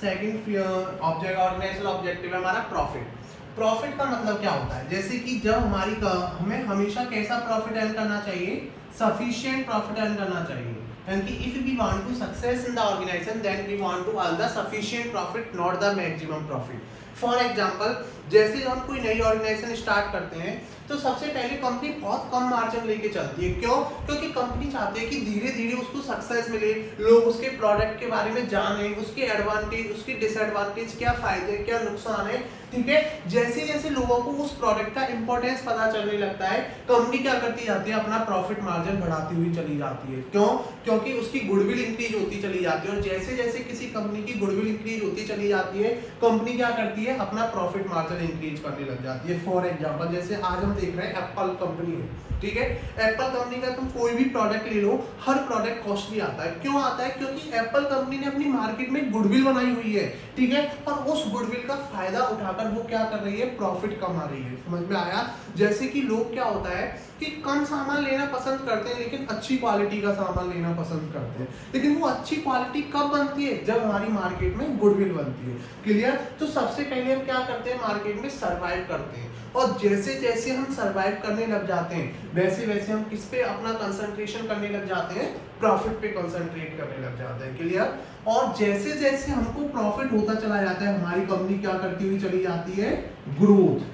Second organisational objective है हमारा profit. Profit का मतलब क्या होता है, जैसे कि जब हमें हमेशा कैसा प्रॉफिट अर्न करना चाहिए, सफिशिएंट प्रॉफिट अर्न करना चाहिए। यानी कि if we want to success in the organisation then we want to earn the sufficient profit, not the maximum profit. For example, जैसे हम कोई नई ऑर्गेनाइजेशन स्टार्ट करते हैं तो सबसे पहले कंपनी बहुत कम मार्जिन लेके चलती है। क्यों? क्योंकि कंपनी चाहती है कि धीरे धीरे उसको सक्सेस मिले, लोग उसके प्रोडक्ट के बारे में जाने, उसके एडवांटेज, उसकी डिसएडवांटेज, क्या फायदे क्या नुकसान है। ठीक है, जैसे जैसे लोगों को उस प्रोडक्ट का इंपॉर्टेंस पता चलने लगता है, कंपनी क्या करती जाती है, अपना प्रॉफिट मार्जिन बढ़ाती हुई चली जाती है। क्यों? क्योंकि उसकी गुडविल इंक्रीज होती चली जाती है, और जैसे जैसे किसी कंपनी की गुडविल इंक्रीज होती चली जाती है, कंपनी क्या करती है, अपना प्रॉफिट मार्जिन इंक्रीज करने लग जाती है। फॉर एग्जांपल, जैसे आज हम देख रहे हैं एप्पल कंपनी है, ठीक है, एप्पल कंपनी का तुम कोई भी प्रोडक्ट ले लो, हर प्रोडक्ट कॉस्टली आता है। क्यों आता है? क्योंकि एप्पल कंपनी ने अपनी मार्केट में गुडविल बनाई हुई है, ठीक है, और उस गुडविल का फायदा उठाकर वो क्या कर रही है, प्रॉफिट कमा रही है। समझ में आया? जैसे कि लोग क्या होता है कि कम सामान लेना पसंद करते हैं लेकिन अच्छी क्वालिटी का सामान लेना पसंद करते हैं, लेकिन वो अच्छी क्वालिटी कब बनती है, जब हमारी मार्केट में गुडविल बनती है। क्लियर? तो सबसे पहले हम क्या करते हैं, मार्केट में सर्वाइव करते हैं, और जैसे जैसे हम सर्वाइव करने लग जाते हैं वैसे वैसे हम किस पे अपना कंसंट्रेशन करने लग जाते हैं, प्रॉफिट पे कंसंट्रेट करने लग जाते हैं। क्लियर? और जैसे जैसे हमको प्रॉफिट होता चला जाता है, हमारी कंपनी क्या करती हुई चली जाती है, growth.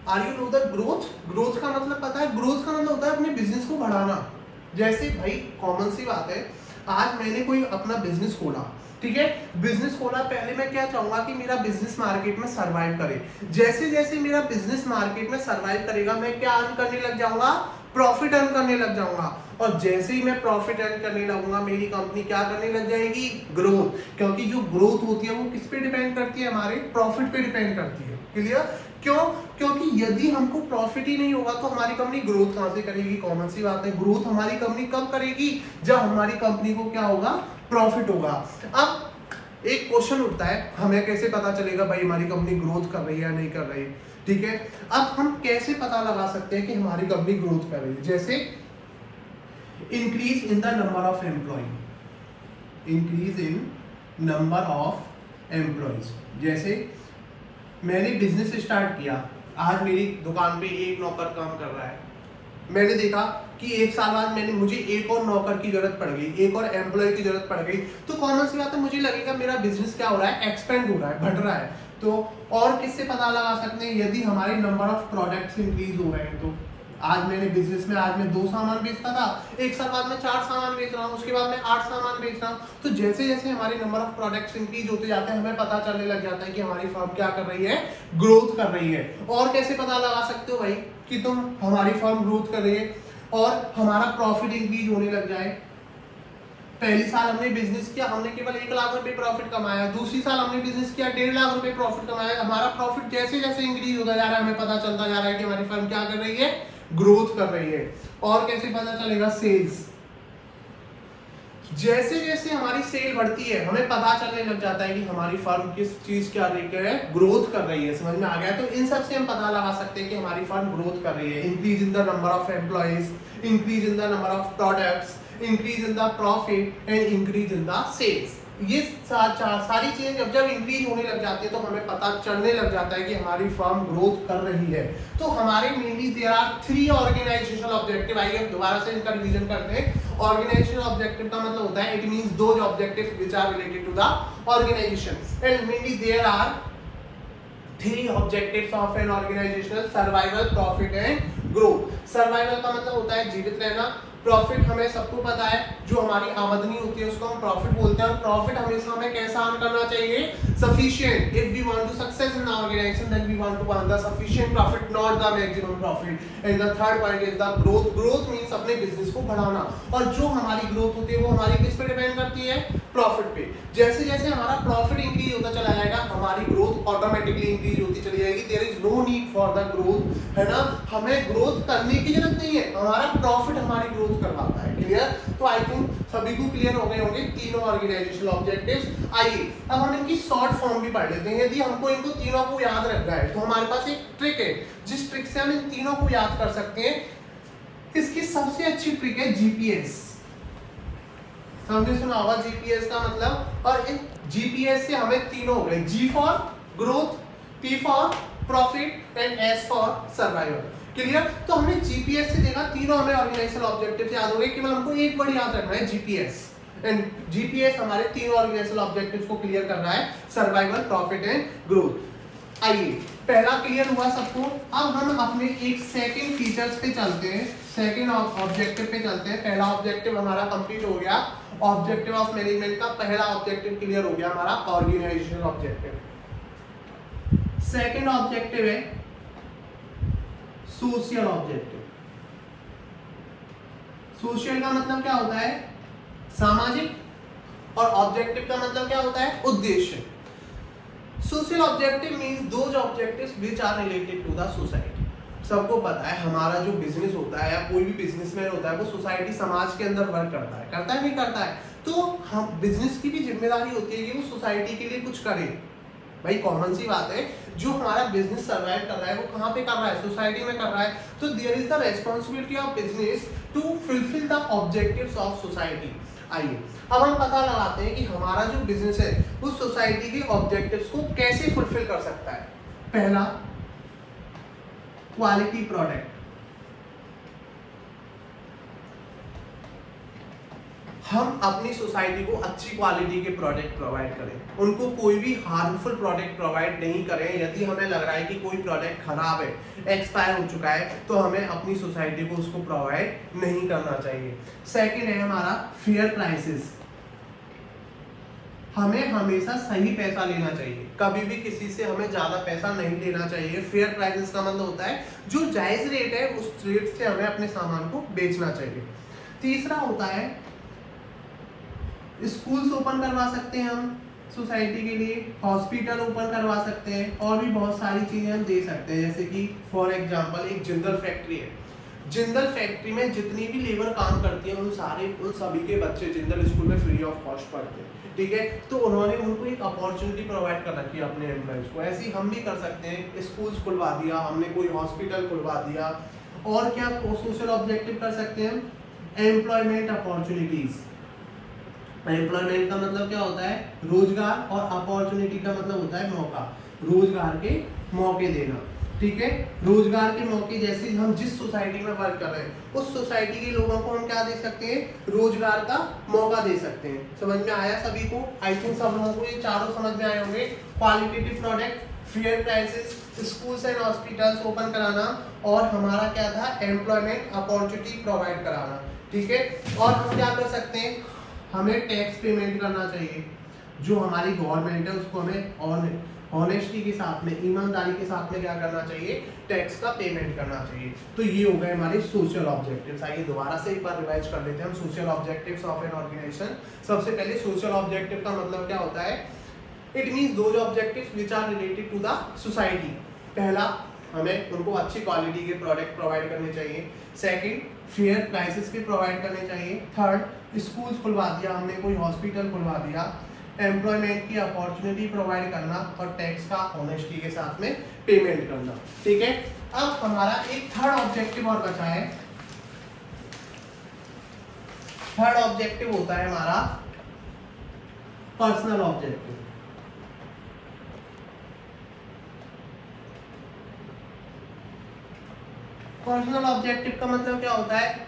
Are you know the growth? Growth का मतलब पता है? ग्रोथ का मतलब होता है अपने बिजनेस को बढ़ाना। जैसे भाई कॉमन सी बात है, आज मैंने कोई अपना बिजनेस खोला, ठीक है, बिजनेस खोला, पहले मैं क्या चाहूंगा कि मेरा बिजनेस मार्केट में सर्वाइव करे। जैसे जैसे मेरा बिजनेस मार्केट में सर्वाइव करेगा, मैं क्या अर्न करने लग जाऊंगा, प्रॉफिट अर्न करने लग जाऊंगा, और जैसे ही मैं प्रॉफिट अर्न करने लगूंगा, मेरी कंपनी क्या करने लग जाएगी, ग्रोथ। क्योंकि जो ग्रोथ होती है वो किस पे डिपेंड करती है, हमारे प्रॉफिट पे डिपेंड करती है। क्लियर? क्यों? क्योंकि यदि हमको प्रॉफिट ही नहीं होगा तो हमारी कंपनी ग्रोथ कहां से करेगी? कॉमन सी बात है, ग्रोथ हमारी कंपनी कब करेगी, जब हमारी कंपनी को क्या होगा, प्रॉफिट होगा। अब एक क्वेश्चन उठता है, हमें कैसे पता चलेगा भाई हमारी कंपनी ग्रोथ कर रही है या नहीं कर रही? ठीक है, अब हम कैसे पता लगा सकते हैं कि हमारी कंपनी ग्रोथ कर रही है? जैसे increase in the number of employ, increase in number of employees. जैसे मैंने बिजनेस स्टार्ट किया, आज मेरी दुकान पे एक नौकर काम कर रहा है, मैंने देखा कि एक साल बाद मुझे एक और नौकर की जरूरत पड़ गई, एक और एम्प्लॉय की जरूरत पड़ गई, तो कॉमन सी बात है, मुझे लगेगा मेरा बिजनेस क्या हो रहा है, एक्सपेंड हो रहा है, बढ़ रहा है। तो और किससे पता लगा सकते हैं, यदि हमारे नंबर ऑफ प्रोडक्ट्स इंक्रीज हो रहे हैं। तो आज मैंने बिजनेस में, आज मैं 2 सामान बेचता था, एक साल बाद मैं 4 सामान बेच रहा हूँ, उसके बाद मैं 8 सामान बेच रहा हूँ। तो जैसे जैसे हमारे नंबर ऑफ प्रोडक्ट्स इंक्रीज होते जाते हैं, हमें पता चलने लग जाता है कि हमारी फर्म क्या कर रही है, ग्रोथ कर रही है। और कैसे पता लगा सकते हो भाई कि तुम, हमारी फर्म ग्रोथ कर रही है और हमारा प्रॉफिट इंक्रीज होने लग जाए? पहली साल हमने बिजनेस किया, हमने केवल 1 लाख रुपए प्रॉफिट कमाया, दूसरी साल हमने बिजनेस किया 1.5 लाख रुपए प्रॉफिट कमाया। हमारा प्रॉफिट जैसे जैसे इंक्रीज होता जा रहा है, हमें पता चलता जा रहा है कि हमारी फर्म क्या कर रही है, ग्रोथ कर रही है। और कैसे पता चलेगा, सेल्स। जैसे जैसे हमारी सेल बढ़ती है, हमें पता चलने लग जाता है कि हमारी फर्म किस चीज क्या है, ग्रोथ कर रही है। समझ में आ गया? तो इन सब से हम पता लगा सकते हैं कि हमारी फर्म ग्रोथ कर रही है। Increase in the number of employees, increase in the number of products, increase in the profit and increase in the sales. ये सारी चीजें जब जब इंक्रीज होने लग जाती है तो हमें पता चलने लग जाता है कि हमारी फर्म ग्रोथ कर रही है। तो हमारे mainly there are 3 organisational objective. आइए हम दोबारा से इनका रिवीजन करते हैं। ऑर्गेनाइजेशनल ऑब्जेक्टिव का मतलब होता है, it means those objectives which are related to the organisation, and mainly there are 3 objectives of an organisational: survival, profit and growth. Survival का मतलब होता है जीवित रहना। प्रॉफिट हमें सबको पता है, जो हमारी आमदनी होती है उसको हम प्रॉफिट बोलते हैं, और प्रॉफिट हमेशा हमें कैसा अर्न करना चाहिए, sufficient. If we want to success in organisation then we want to earn the sufficient profit, not the maximum profit. And the third point is the growth. Growth means अपने business को बढ़ाना, और जो हमारी growth होती है वो हमारी किस पे डिपेंड करती है, प्रॉफिट पे। जैसे जैसे हमारा प्रॉफिट इंक्रीज होता चला जाएगा, हमारी ग्रोथ ऑटोमेटिकली इंक्रीज होती चली जाएगी। There is no need for the growth, है ना, हमें ग्रोथ करने की जरूरत नहीं है, हमारा प्रॉफिट हमारी ग्रोथ करवाता है। क्लियर? तो आई थिंक सभी को क्लियर हो गए होंगे तीनों ऑर्गेनाइजेशनल ऑब्जेक्टिव्स। आइए अब हम इनकी शॉर्ट फॉर्म भी पढ़ लेते हैं। यदि हमको इनको तीनों को याद रखना है तो हमारे पास एक ट्रिक है, जिस ट्रिक से हम इन तीनों को याद कर सकते हैं। इसकी सबसे अच्छी ट्रिक है जीपीएस। हमने सुना होगा जीपीएस का मतलब, और इन जीपीएस से हमें तीनों हो गए, G for growth, P for profit and S for survival. Clear? तो हमने जीपीएस से देखा, तीनों हमें ऑर्गेनाइजेशनल ऑब्जेक्टिव्स याद हो गए, केवल हमको एक वर्ड याद रखना है, जीपीएस। एंड जीपीएस हमारे तीनों ऑर्गेनाइजेशनल ऑब्जेक्टिव्स को क्लियर कर रहा है, सर्वाइवल, प्रॉफिट एंड ग्रोथ। आइए, पहला क्लियर हुआ सबको। अब हम अपने एक सेकंड फीचर्स पे चलते हैं, सेकंड ऑब्जेक्टिव पे चलते हैं। पहला ऑब्जेक्टिव हमारा कंप्लीट हो गया, ऑब्जेक्टिव ऑफ मैनेजमेंट का पहला ऑब्जेक्टिव क्लियर हो गया हमारा, ऑर्गेनाइजेशनल ऑब्जेक्टिव। सेकंड ऑब्जेक्टिव है सोशल ऑब्जेक्टिव। सोशल का मतलब क्या होता है? सामाजिक, और ऑब्जेक्टिव का मतलब क्या होता है? उद्देश्य। Social objective means those objectives which are related to the society. सबको पता है हमारा जो बिजनेस होता है या कोई भी बिजनेसमैन होता है वो सोसाइटी, समाज के अंदर वर्क करता है नहीं करता है? तो हम बिजनेस की भी जिम्मेदारी होती है कि वो सोसाइटी के लिए कुछ करे। भाई कॉमन सी बात है, जो हमारा बिजनेस सर्वाइव कर रहा है वो कहाँ पे कर रहा है? सोसाइटी में कर रहा है। तो there is the responsibility of business to fulfil the objectives of society. आइए अब हम पता लगाते हैं कि हमारा जो बिजनेस है वो सोसाइटी के ऑब्जेक्टिव्स को कैसे फुलफिल कर सकता है। पहला, क्वालिटी प्रोडक्ट। हम अपनी सोसाइटी को अच्छी क्वालिटी के प्रोडक्ट प्रोवाइड करें, उनको कोई भी हार्मफुल प्रोडक्ट प्रोवाइड नहीं करें। यदि हमें लग रहा है कि कोई प्रोडक्ट खराब है, एक्सपायर हो चुका है, तो हमें अपनी सोसाइटी को उसको प्रोवाइड नहीं करना चाहिए। सेकंड है हमारा फेयर प्राइसेस। हमें हमेशा सही पैसा लेना चाहिए, कभी भी किसी से हमें ज्यादा पैसा नहीं लेना चाहिए। फेयर प्राइसेस का मतलब होता है जो जायज रेट है उस रेट से हमें अपने सामान को बेचना चाहिए। तीसरा होता है स्कूल्स ओपन करवा सकते हैं हम सोसाइटी के लिए, हॉस्पिटल ओपन करवा सकते हैं, और भी बहुत सारी चीजें हम दे सकते हैं। जैसे कि फॉर एग्जांपल एक जिंदल फैक्ट्री है, जिंदल फैक्ट्री में जितनी भी लेबर काम करती है उन सभी के बच्चे जिंदल स्कूल में फ्री ऑफ कॉस्ट पढ़ते हैं। ठीक है, तो उन्होंने उनको एक अपॉर्चुनिटी प्रोवाइड कर रखी है अपने एम्प्लॉयज को। ऐसे ही हम भी कर सकते हैं, स्कूल्स खुलवा दिया हमने, कोई हॉस्पिटल खुलवा दिया। और क्या सोशल ऑब्जेक्टिव कर सकते हैं? Employment opportunities. एम्प्लॉयमेंट का मतलब क्या होता है? रोजगार, और अपॉर्चुनिटी का मतलब होता है मौका, रोजगार के मौके देना। ठीक है, रोजगार के मौके, जैसे हम जिस सोसाइटी में वर्क कर रहे हैं उस सोसाइटी के लोगों को हम क्या दे सकते हैं? रोजगार का मौका दे सकते हैं। समझ में आया सभी को? आई थिंक सब लोगों को ये चारों समझ में आए होंगे। Qualitative product, fair prices, schools and hospitals open कराना, और हमारा क्या था? एम्प्लॉयमेंट अपॉर्चुनिटी प्रोवाइड कराना। ठीक है, और हम क्या कर सकते हैं? हमें टैक्स पेमेंट करना चाहिए, जो हमारी गवर्नमेंट है उसको हमें ऑनेस्टी के साथ में, ईमानदारी के साथ में क्या करना चाहिए? टैक्स का पेमेंट करना चाहिए। तो ये हो गए हमारे सोशल ऑब्जेक्टिव्स। आइए दोबारा से एक बार रिवाइज कर लेते हैं हम social objectives of an organisation. सबसे पहले सोशल ऑब्जेक्टिव का मतलब क्या होता है? It means those objectives which are related to the society. पहला, हमें उनको अच्छी क्वालिटी के प्रोडक्ट प्रोवाइड करने चाहिए। सेकंड, फेयर प्राइसेस के प्रोवाइड करने चाहिए। थर्ड, स्कूल्स खुलवा दिया हमने, कोई हॉस्पिटल खुलवा दिया। एम्प्लॉयमेंट की अपॉर्चुनिटी प्रोवाइड करना, और टैक्स का ऑनेस्टी के साथ में पेमेंट करना। ठीक है, अब हमारा एक थर्ड ऑब्जेक्टिव और बचा है। थर्ड ऑब्जेक्टिव होता है हमारा पर्सनल ऑब्जेक्टिव। पर्सनल ऑब्जेक्टिव का मतलब क्या होता है?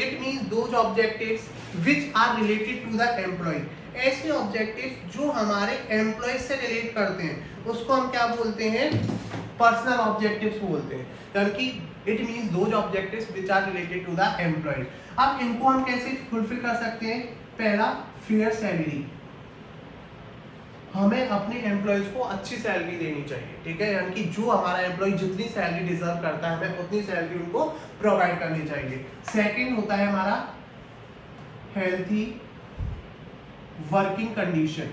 It means those objectives which are related to the employ. ऐसे ऑब्जेक्टिव्स जो हमारे एम्प्लॉय से रिलेट करते हैं उसको हम क्या बोलते हैं? पर्सनल ऑब्जेक्टिव्स बोलते हैं। यानी कि it means those objectives which are related to the employ. अब इनको हम कैसे फुलफिल कर सकते हैं? पहला, फेयर सैलरी। हमें अपने एम्प्लॉयज को अच्छी सैलरी देनी चाहिए। ठीक है, यानी कि जो हमारा एम्प्लॉय जितनी सैलरी डिजर्व करता है हमें उतनी सैलरी उनको प्रोवाइड करनी चाहिए। सेकंड होता है हमारा हेल्थी वर्किंग कंडीशन,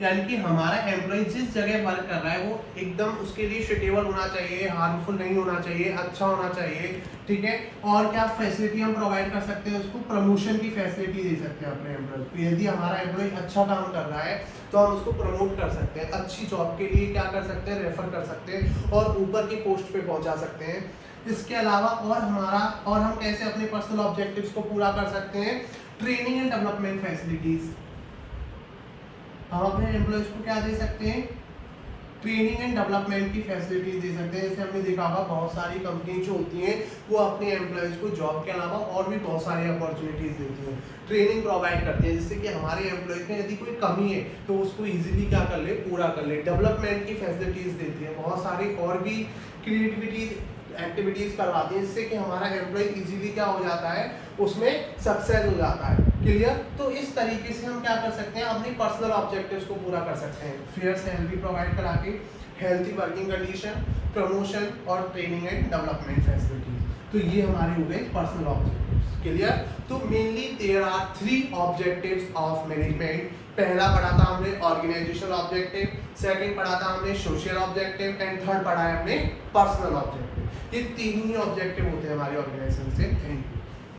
यानी कि हमारा एम्प्लॉय जिस जगह वर्क कर रहा है वो एकदम उसके लिए सुटेबल होना चाहिए, हार्मफुल नहीं होना चाहिए, अच्छा होना चाहिए। ठीक है, और क्या फैसिलिटी हम प्रोवाइड कर सकते हैं? उसको प्रमोशन की फैसिलिटी दे सकते हैं अपने एम्प्लॉय को। यदि हमारा एम्प्लॉय अच्छा काम कर रहा है तो हम उसको प्रमोट कर सकते हैं, अच्छी जॉब के लिए क्या कर सकते हैं? रेफर कर सकते हैं, और ऊपर की पोस्ट पे पहुंचा सकते हैं। इसके अलावा और हम कैसे अपने पर्सनल ऑब्जेक्टिव्स को पूरा कर सकते हैं? ट्रेनिंग एंड डेवलपमेंट फैसिलिटीज, हम अपने एम्प्लॉयज को क्या दे सकते हैं, ट्रेनिंग एंड डेवलपमेंट की फैसिलिटीज दे सकते हैं। जैसे हमने देखा होगा बहुत सारी कंपनी जो होती हैं वो अपने एम्प्लॉयज को जॉब के अलावा और भी बहुत सारी अपॉर्चुनिटीज देती हैं, ट्रेनिंग प्रोवाइड करती हैं, जिससे कि हमारे एम्प्लॉयज में यदि कोई कमी है तो उसको इजीली क्या कर ले, पूरा कर ले। डेवलपमेंट की फैसिलिटीज देती है, बहुत सारी और भी क्रिएटिविटीज एक्टिविटीज करवाती है, जिससे कि हमारा एम्प्लॉय इजीली क्या हो जाता है, उसमें सक्सेस हो जाता है। क्लियर? तो इस तरीके से हम क्या कर सकते हैं, अपनी पर्सनल ऑब्जेक्टिव्स को पूरा कर सकते हैं। फेयर सैलरी प्रोवाइड करा के, हेल्थी वर्किंग कंडीशन, प्रमोशन और ट्रेनिंग एंड डेवलपमेंट फैसिलिटीज। तो ये हमारे हो गए पर्सनल ऑब्जेक्टिव्स। क्लियर? तो mainly there are 3 objectives of management. पहला पढ़ा था हमने ऑर्गेनाइजेशनल ऑब्जेक्टिव, सेकंड पढ़ा था हमने सोशल ऑब्जेक्टिव एंड थर्ड पढ़ा है हमने पर्सनल ऑब्जेक्टिव। ये 3 ही ऑब्जेक्टिव होते हैं हमारे ऑर्गेनाइजेशन से। Thank you.